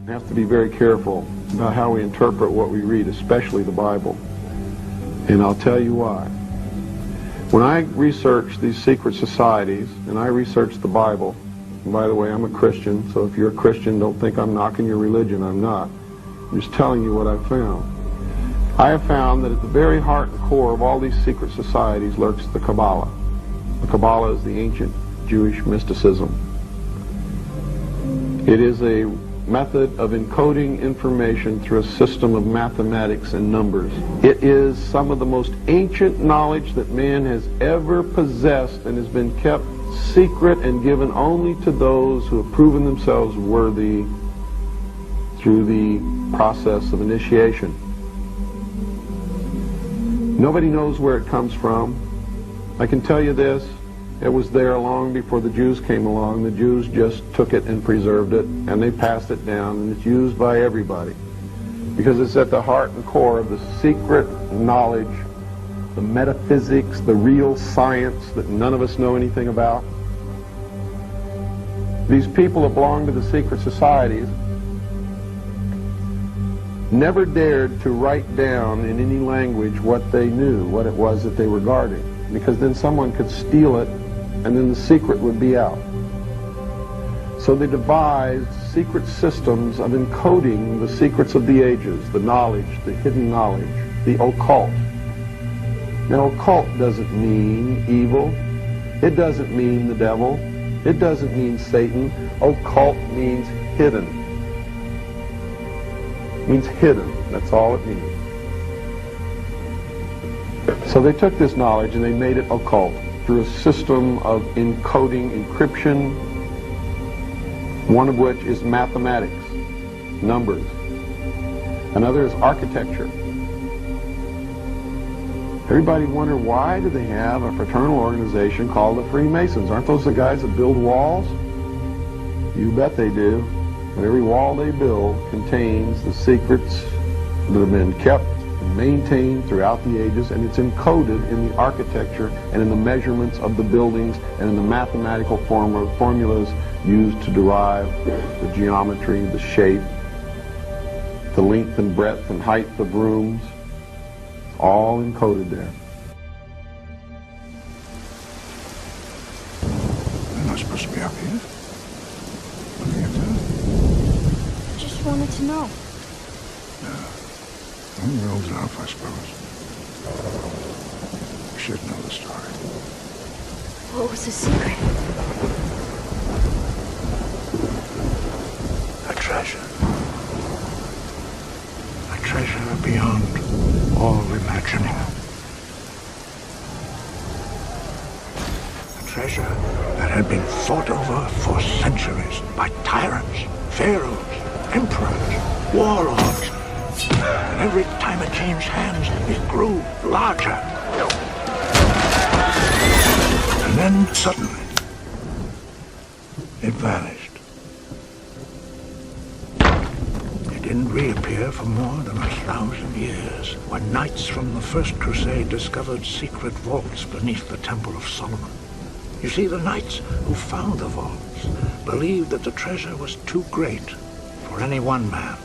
We have to be very careful about how we interpret what we read, especially the Bible. And I'll tell you why. When I research these secret societies, and I research the Bible, and by the way, I'm a Christian, so if you're a Christian, don't think I'm knocking your religion. I'm not. I'm just telling you what I've found. I have found that at the very heart and core of all these secret societies lurks the Kabbalah. The Kabbalah is the ancient Jewish mysticism. It is a method of encoding information through a system of mathematics and numbers. It is some of the most ancient knowledge that man has ever possessed and has been kept secret and given only to those who have proven themselves worthy through the process of initiation. Nobody knows where it comes from. I can tell you this. It was there long before the Jews came along. The Jews just took it and preserved it, and they passed it down, and it's used by everybody because it's at the heart and core of the secret knowledge, the metaphysics, the real science that none of us know anything about. These people that belong to the secret societies never dared to write down in any language what they knew, what it was that they were guarding, because then someone could steal it and then the secret would be out. So they devised secret systems of encoding the secrets of the ages, the knowledge, the hidden knowledge, the occult. Now, occult doesn't mean evil. It doesn't mean the devil. It doesn't mean Satan. Occult means hidden. It means hidden. That's all it means. So they took this knowledge and they made it occult through a system of encoding, encryption, one of which is mathematics, numbers. Another is architecture. Everybody wonder, why do they have a fraternal organization called the Freemasons? Aren't those the guys that build walls? You bet they do. And every wall they build contains the secrets that have been kept and maintained throughout the ages, and it's encoded in the architecture and in the measurements of the buildings and in the mathematical formulas used to derive the geometry, the shape, the length and breadth and height of rooms, all encoded there. We're not supposed to be up here. Looking at that. Just wanted to know. We're old enough, I suppose. We should know the story. What was the secret? A treasure. A treasure beyond all imagining. A treasure that had been fought over for centuries by tyrants, pharaohs, emperors, warlords. And every time it changed hands, it grew larger. And then, suddenly, it vanished. It didn't reappear for more than 1,000 years, when knights from the First Crusade discovered secret vaults beneath the Temple of Solomon. You see, the knights who found the vaults believed that the treasure was too great for any one man.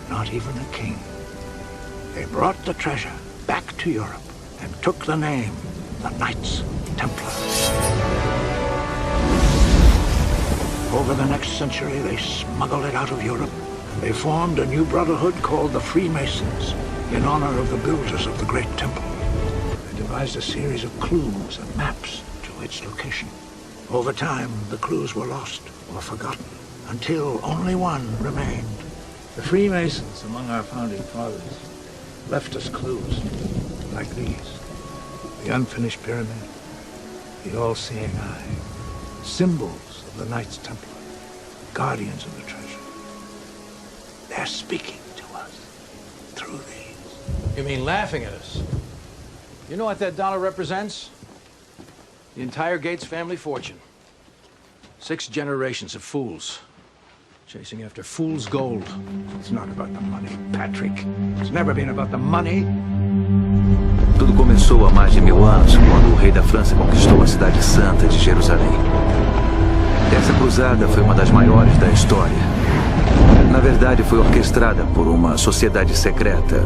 Not even a king. They brought the treasure back to Europe and took the name, the Knights Templar. Over the next century, they smuggled it out of Europe. They formed a new brotherhood called the Freemasons in honor of the builders of the Great Temple. They devised a series of clues and maps to its location. Over time, the clues were lost or forgotten until only one remained. The Freemasons, among our founding fathers, left us clues like these. The unfinished pyramid, the all-seeing eye, symbols of the Knights Templar, guardians of the treasure. They're speaking to us through these. You mean laughing at us? You know what that dollar represents? The entire Gates family fortune. 6 generations of fools. Chasing after fool's gold. It's not about the money, Patrick. It's never been about the money. Tudo começou há mais de 1000 anos, quando o rei da França conquistou a cidade santa de Jerusalém. Essa cruzada foi uma das maiores da história. Na verdade, foi orquestrada por uma sociedade secreta,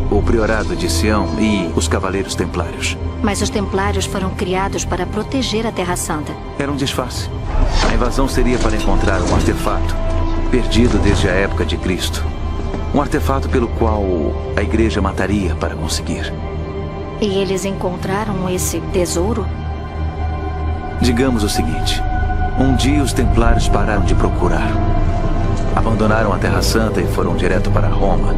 o Priorado de Sião e os Cavaleiros Templários. Mas os Templários foram criados para proteger a Terra Santa. Era um disfarce. A invasão seria para encontrar um artefato, perdido desde a época de Cristo. Um artefato pelo qual a igreja mataria para conseguir. E eles encontraram esse tesouro? Digamos o seguinte. Um dia os Templários pararam de procurar. Abandonaram a Terra Santa e foram direto para Roma.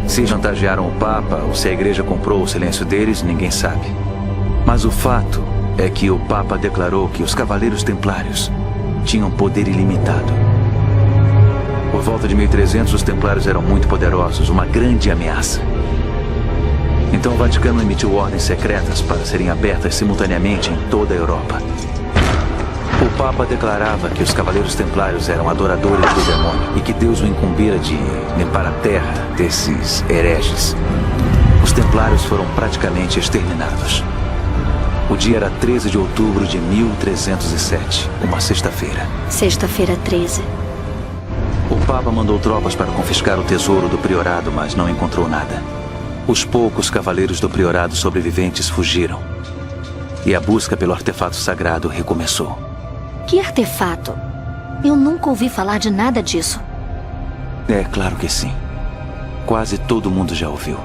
Se chantagearam o Papa ou se a igreja comprou o silêncio deles, ninguém sabe. Mas o fato é que o Papa declarou que os Cavaleiros Templários tinham poder ilimitado. Por volta de 1300, os Templários eram muito poderosos, uma grande ameaça. Então o Vaticano emitiu ordens secretas para serem abertas simultaneamente em toda a Europa. O Papa declarava que os Cavaleiros Templários eram adoradores do demônio e que Deus o incumbira de limpar a terra desses hereges. Os Templários foram praticamente exterminados. O dia era 13 de outubro de 1307, uma sexta-feira. Sexta-feira 13. O Papa mandou tropas para confiscar o tesouro do Priorado, mas não encontrou nada. Os poucos cavaleiros do Priorado sobreviventes fugiram. E a busca pelo artefato sagrado recomeçou. Que artefato? Eu nunca ouvi falar de nada disso. É claro que sim. Quase todo mundo já ouviu.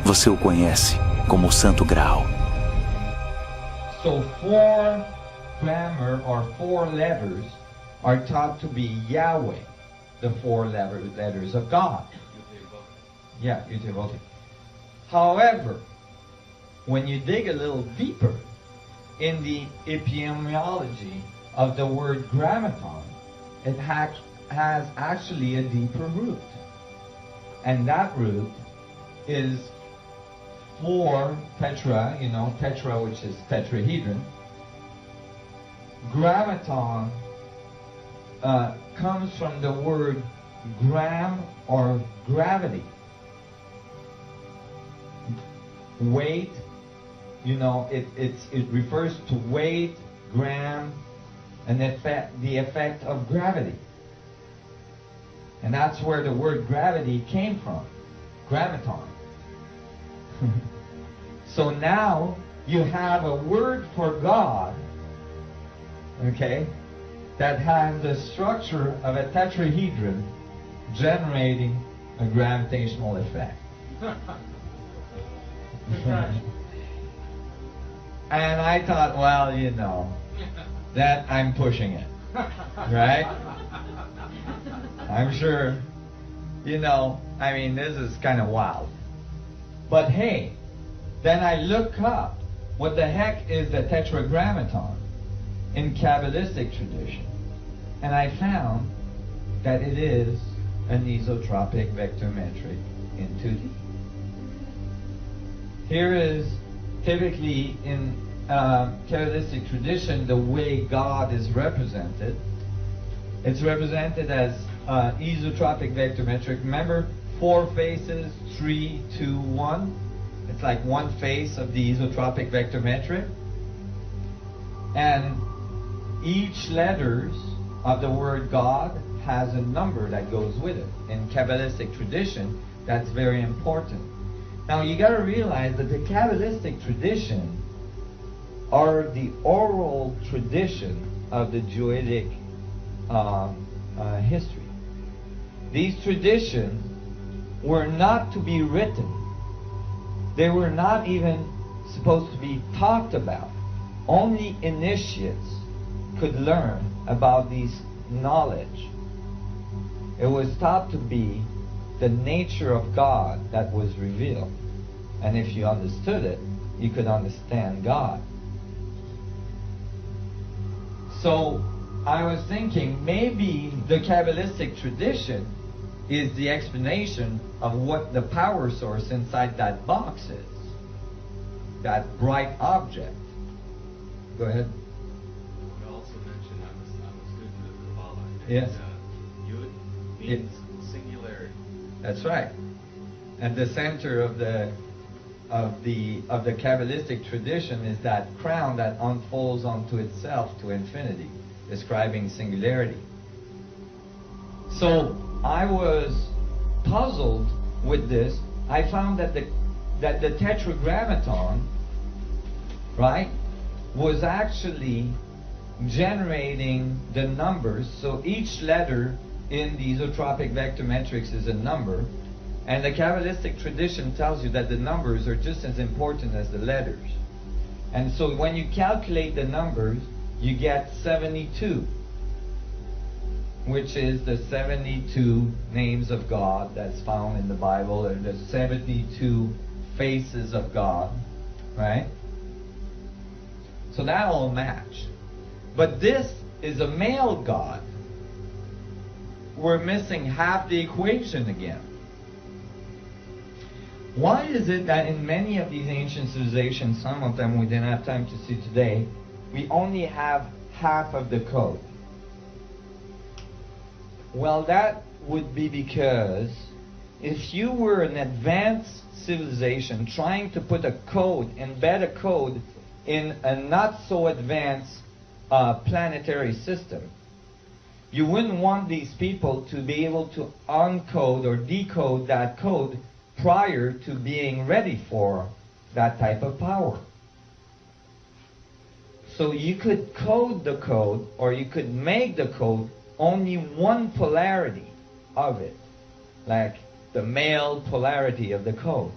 Você o conhece como o Santo Graal. So 4 grammar or 4 letters are taught to be Yahweh, the 4 letters of God. Yeah, Yud-Heh-Vav-Heh. However, when you dig a little deeper in the etymology of the word grammaton, it has actually a deeper root. And that root is 4 tetra, tetra, which is tetrahedron. Grammaton comes from the word gram or gravity. Weight, it refers to weight, gram, and the effect of gravity. And that's where the word gravity came from, grammaton. So now you have a word for God, okay, that has the structure of a tetrahedron generating a gravitational effect. And I thought, well, that I'm pushing it, right? I'm sure, this is kind of wild. But hey, then I look up what the heck is the Tetragrammaton in Kabbalistic tradition. And I found that it is an isotropic vector metric in 2D. Here is typically in Kabbalistic tradition the way God is represented. It's represented as isotropic vector metric. Remember, 4 faces, 3, 2, 1. It's like one face of the isotropic vector metric. And each letters of the word God has a number that goes with it. In Kabbalistic tradition, that's very important. Now you got to realize that the Kabbalistic tradition are the oral tradition of the Jewish history. These traditions were not to be written. They were not even supposed to be talked about. Only initiates could learn about these knowledge. It was thought to be the nature of God that was revealed. And if you understood it, you could understand God. So I was thinking maybe the Kabbalistic tradition is the explanation of what the power source inside that box is. That bright object. Go ahead. You also mentioned I'm a student of Kabbalah. Yes. Yud means singularity. That's right. And the center of the Kabbalistic tradition is that crown that unfolds onto itself to infinity, describing singularity. So I was puzzled with this. I found that the Tetragrammaton, right, was actually generating the numbers. So each letter in the isotropic vector matrix is a number, and the Kabbalistic tradition tells you that the numbers are just as important as the letters. And so when you calculate the numbers, you get 72, which is the 72 names of God that's found in the Bible, or the 72 faces of God, right? So that all match. But this is a male God. We're missing half the equation again. Why is it that in many of these ancient civilizations, some of them we didn't have time to see today, we only have half of the code? Well, that would be because if you were an advanced civilization trying to put a code, embed a code in a not so advanced planetary system, you wouldn't want these people to be able to uncode or decode that code prior to being ready for that type of power. So you could code the code, or you could make the code only one polarity of it, like the male polarity of the code.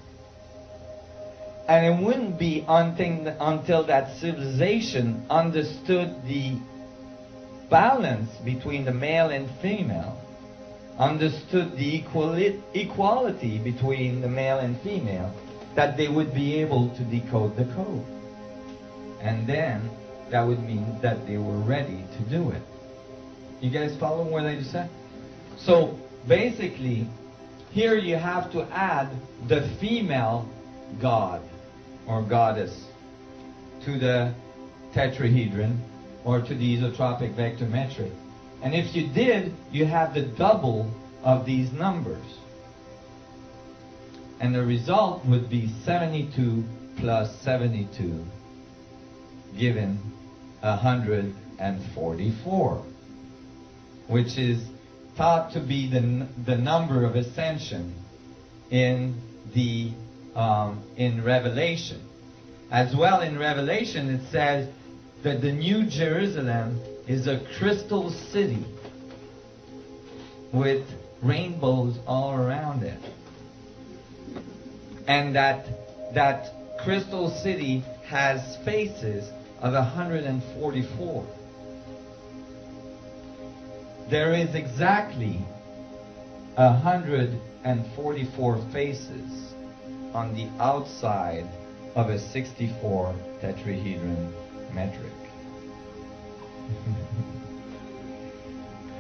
And it wouldn't be until that civilization understood the balance between the male and female, understood the equality between the male and female, that they would be able to decode the code. And then that would mean that they were ready to do it. You guys follow what I just said? So basically, here you have to add the female god or goddess to the tetrahedron or to the isotropic vector metric. And if you did, you have the double of these numbers. And the result would be 72 plus 72, given 144, which is thought to be the number of ascension in the in Revelation. As well, in Revelation it says that the New Jerusalem is a crystal city with rainbows all around it. And that crystal city has faces of 144. There is exactly 144 faces on the outside of a 64 tetrahedron metric.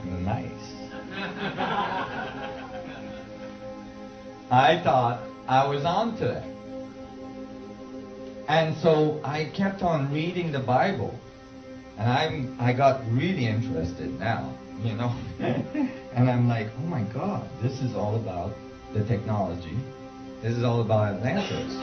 Nice. I thought I was onto it. And so I kept on reading the Bible, and I got really interested now, you know. And I'm like, oh my God, this is all about the technology. This is all about Atlantis.